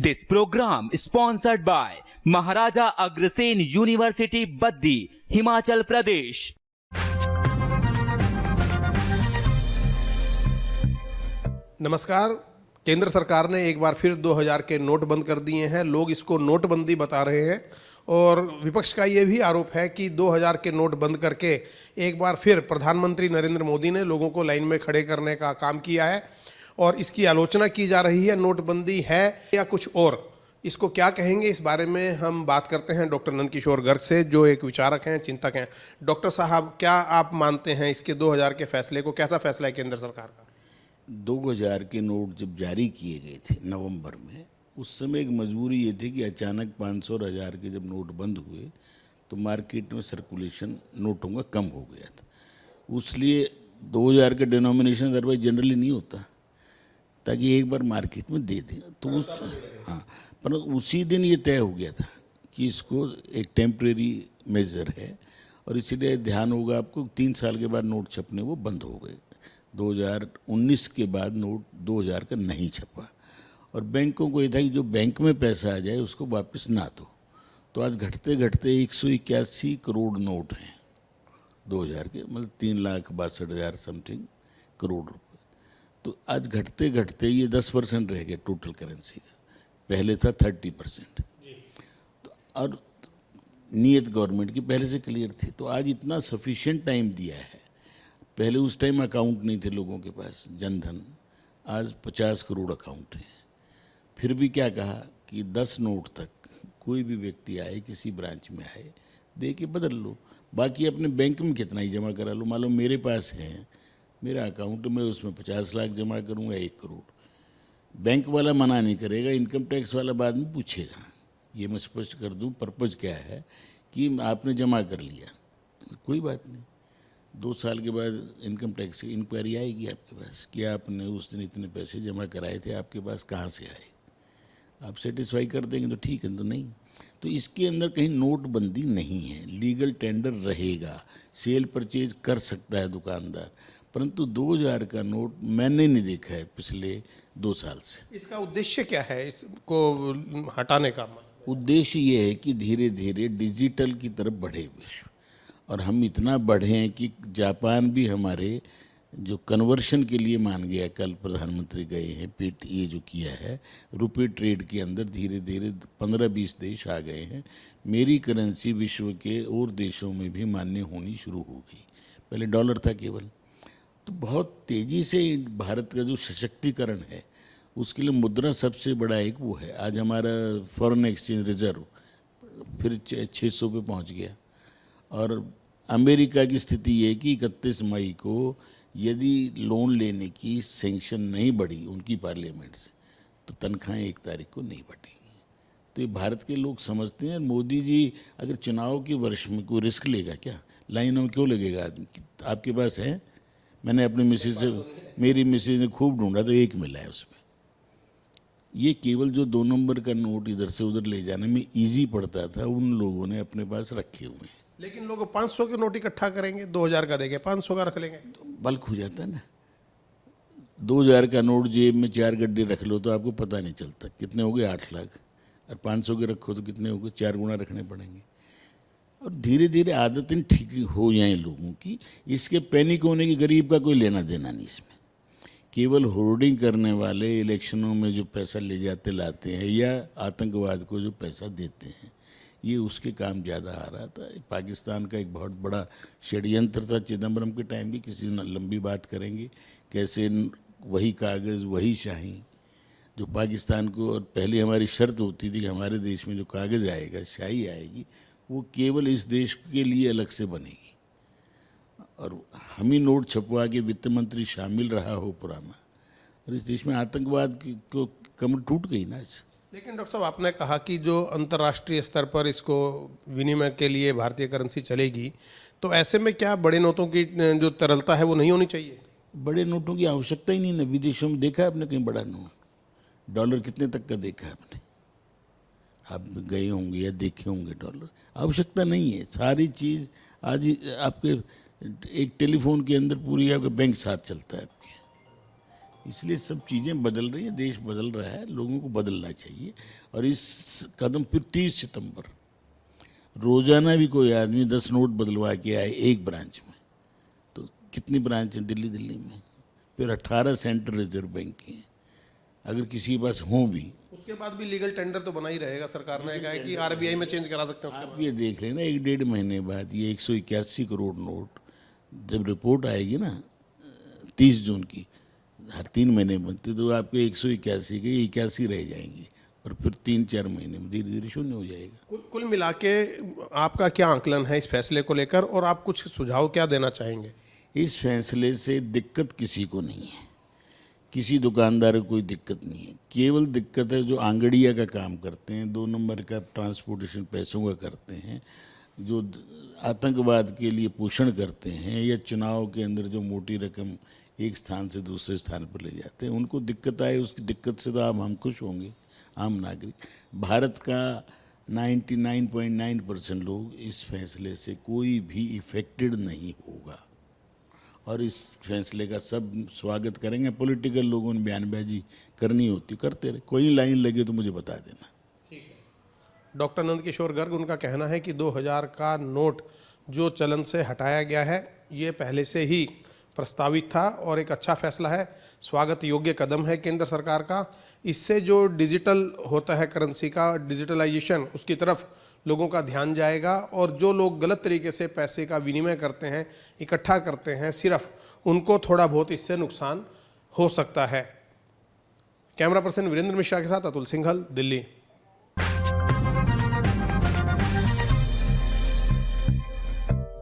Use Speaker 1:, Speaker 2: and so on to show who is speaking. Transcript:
Speaker 1: This program sponsored by Maharaja Agrasen University, Baddi, Himachal Pradesh.
Speaker 2: नमस्कार। केंद्र सरकार ने एक बार फिर 2000 के नोट बंद कर दिए हैं। लोग इसको नोटबंदी बता रहे हैं और विपक्ष का ये भी आरोप है कि 2000 के नोट बंद करके एक बार फिर प्रधानमंत्री नरेंद्र मोदी ने लोगों को लाइन में खड़े करने का काम किया है और इसकी आलोचना की जा रही है। नोटबंदी है या कुछ और, इसको क्या कहेंगे, इस बारे में हम बात करते हैं डॉक्टर नंदकिशोर गर्ग से, जो एक विचारक हैं, चिंतक हैं। डॉक्टर साहब, क्या आप मानते हैं इसके 2000 के फैसले को? कैसा फैसला है केंद्र सरकार का?
Speaker 3: 2000 के नोट जब जारी किए गए थे नवंबर में, उस समय एक मजबूरी ये थी कि अचानक 500 और 1000 के जब नोट बंद हुए तो मार्केट में सर्कुलेशन नोटों का कम हो गया था। उसलिए 2000 का डिनोमिनेशन अदरवाइज जनरली नहीं होता, ताकि एक बार मार्केट में दे दें तो उस पर उसी दिन ये तय हो गया था कि इसको एक टेम्परेरी मेजर है और इसीलिए ध्यान होगा आपको 3 साल के बाद नोट छपने वो बंद हो गए। 2019 के बाद नोट 2000 का नहीं छपा और बैंकों को ये था कि जो बैंक में पैसा आ जाए उसको वापस ना दो। तो आज घटते घटते 181 करोड़ नोट हैं 2000 के, मतलब 3,62,000 समथिंग करोड़ रुपए। तो आज घटते घटते ये 10% रह गया टोटल करेंसी का, पहले था 30%। तो और नीयत गवर्नमेंट की पहले से क्लियर थी, तो आज इतना सफिशिएंट टाइम दिया है। पहले उस टाइम अकाउंट नहीं थे लोगों के पास, जनधन, आज 50 करोड़ अकाउंट हैं। फिर भी क्या कहा कि 10 नोट तक कोई भी व्यक्ति आए, किसी ब्रांच में आए, दे के बदल लो, बाकी अपने बैंक में कितना ही जमा करा लो। मान लो मेरे पास है, मेरा अकाउंट में, उसमें 50 लाख जमा करूँगा, 1 करोड़, बैंक वाला मना नहीं करेगा, इनकम टैक्स वाला बाद में पूछेगा। ये मैं स्पष्ट कर दूँ, पर्पज़ क्या है कि आपने जमा कर लिया, कोई बात नहीं, 2 साल के बाद इनकम टैक्स की इंक्वायरी आएगी आपके पास कि आपने उस दिन इतने पैसे जमा कराए थे, आपके पास कहाँ से आए। आप सेटिस्फाई कर देंगे तो ठीक है, तो नहीं। तो इसके अंदर कहीं नोटबंदी नहीं है, लीगल टेंडर रहेगा, सेल परचेज कर सकता है दुकानदार, परंतु 2000 का नोट मैंने नहीं देखा है पिछले 2 साल से।
Speaker 2: इसका उद्देश्य क्या है, इसको हटाने का?
Speaker 3: उद्देश्य ये है कि धीरे धीरे डिजिटल की तरफ बढ़े विश्व, और हम इतना बढ़े हैं कि जापान भी हमारे जो कन्वर्शन के लिए मान गया। कल प्रधानमंत्री गए हैं, पेट ये जो किया है रुपए ट्रेड के अंदर धीरे धीरे 15-20 देश आ गए हैं। मेरी करेंसी विश्व के और देशों में भी मान्य होनी शुरू हो गई, पहले डॉलर था केवल। तो बहुत तेज़ी से भारत का जो सशक्तिकरण है उसके लिए मुद्रा सबसे बड़ा एक वो है। आज हमारा फॉरेन एक्सचेंज रिजर्व फिर 600 पे पहुँच गया। और अमेरिका की स्थिति ये है कि 31 मई को यदि लोन लेने की सैंक्शन नहीं बढ़ी उनकी पार्लियामेंट से, तो तनख्वाहें 1 तारीख को नहीं बढ़ेंगी। तो ये भारत के लोग समझते हैं। मोदी जी अगर चुनाव के वर्ष में कोई रिस्क लेगा क्या? लाइनों में क्यों लगेगा आदमी? आपके पास है? मैंने अपनी मिसेज से, मेरी मिसेज ने खूब ढूंढा तो 1 मिला है उसमें। ये केवल जो 2 नंबर का नोट इधर से उधर ले जाने में ईजी पड़ता था, उन लोगों ने अपने पास रखे हुए हैं।
Speaker 2: लेकिन लोग 500 के नोट इकट्ठा करेंगे, 2000 का देंगे, 500 का रख लेंगे,
Speaker 3: तो बल्क हो जाता है ना। 2000 का नोट जेब में 4 गड्ढे रख लो तो आपको पता नहीं चलता कितने हो गए, 8 लाख। और 500 के रखो तो कितने हो गए, 4 गुना रखने पड़ेंगे। और धीरे धीरे आदतें ठीक हो जाएं लोगों की। इसके पैनिक होने की गरीब का कोई लेना देना नहीं इसमें। केवल होर्डिंग करने वाले इलेक्शनों में जो पैसा ले जाते लाते हैं, या आतंकवाद को जो पैसा देते हैं, ये उसके काम ज़्यादा आ रहा था। पाकिस्तान का एक बहुत बड़ा षड्यंत्र था चिदम्बरम के टाइम भी, किसी न लंबी बात करेंगे कैसे वही कागज़ वही शाही जो पाकिस्तान को। और पहले हमारी शर्त होती थी कि हमारे देश में जो कागज़ आएगा, शाही आएगी, वो केवल इस देश के लिए अलग से बनेगी। और हम ही नोट छपवा के वित्त मंत्री शामिल रहा हो पुराना, और इस देश में आतंकवाद को कमर टूट गई ना।
Speaker 2: लेकिन डॉक्टर साहब, आपने कहा कि जो अंतर्राष्ट्रीय स्तर पर इसको विनिमय के लिए भारतीय करेंसी चलेगी, तो ऐसे में क्या बड़े नोटों की जो तरलता है वो नहीं होनी चाहिए?
Speaker 3: बड़े नोटों की आवश्यकता ही नहीं ना। विदेशों में देखा है आपने कहीं बड़ा नोट? डॉलर कितने तक का देखा है आपने? आप गए होंगे या देखे होंगे डॉलर। आवश्यकता नहीं है। सारी चीज़ आज आपके एक टेलीफोन के अंदर पूरी आपका बैंक साथ चलता है आपके। इसलिए सब चीज़ें बदल रही हैं, देश बदल रहा है, लोगों को बदलना चाहिए। और इस कदम फिर 30 सितंबर रोज़ाना भी कोई आदमी 10 नोट बदलवा के आए एक ब्रांच में, तो कितनी ब्रांच हैं दिल्ली में, फिर 18 सेंट्रल रिजर्व बैंक के हैं, अगर किसी के पास हों भी।
Speaker 2: उसके बाद भी लीगल टेंडर तो बना ही रहेगा, सरकार ने कहा है कि आरबीआई में चेंज करा सकते हैं उसके
Speaker 3: आप ये देख लेना 1-1.5 महीने बाद ये 181 करोड़ नोट जब रिपोर्ट आएगी ना 30 जून की, हर 3 महीने बनते, तो आपके 181 के 81 रह जाएंगे और फिर 3-4 महीने में धीरे धीरे शून्य हो जाएगा।
Speaker 2: कुल मिला के आपका क्या आकलन है इस फैसले को लेकर, और आप कुछ सुझाव क्या देना चाहेंगे?
Speaker 3: इस फैसले से दिक्कत किसी को नहीं है, किसी दुकानदार को कोई दिक्कत नहीं है। केवल दिक्कत है जो आंगड़िया का काम करते हैं, 2 नंबर का ट्रांसपोर्टेशन पैसों का करते हैं, जो आतंकवाद के लिए पोषण करते हैं, या चुनाव के अंदर जो मोटी रकम एक स्थान से दूसरे स्थान पर ले जाते हैं, उनको दिक्कत आए। उसकी दिक्कत से तो हम खुश होंगे आम नागरिक। भारत का 99.9% लोग इस फैसले से कोई भी इफेक्टेड नहीं होगा और इस फैसले का सब स्वागत करेंगे। पॉलिटिकल लोगों ने बयानबाजी करनी होती करते रहे, कोई लाइन लगे तो मुझे बता देना।
Speaker 2: डॉक्टर नंदकिशोर गर्ग, उनका कहना है कि 2000 का नोट जो चलन से हटाया गया है ये पहले से ही प्रस्तावित था और एक अच्छा फैसला है, स्वागत योग्य कदम है केंद्र सरकार का। इससे जो डिजिटल होता है करेंसी का डिजिटलाइजेशन, उसकी तरफ लोगों का ध्यान जाएगा और जो लोग गलत तरीके से पैसे का विनिमय करते हैं, इकट्ठा करते हैं, सिर्फ उनको थोड़ा बहुत इससे नुकसान हो सकता है। कैमरा पर्सन वीरेंद्र मिश्रा के साथ अतुल सिंघल, दिल्ली।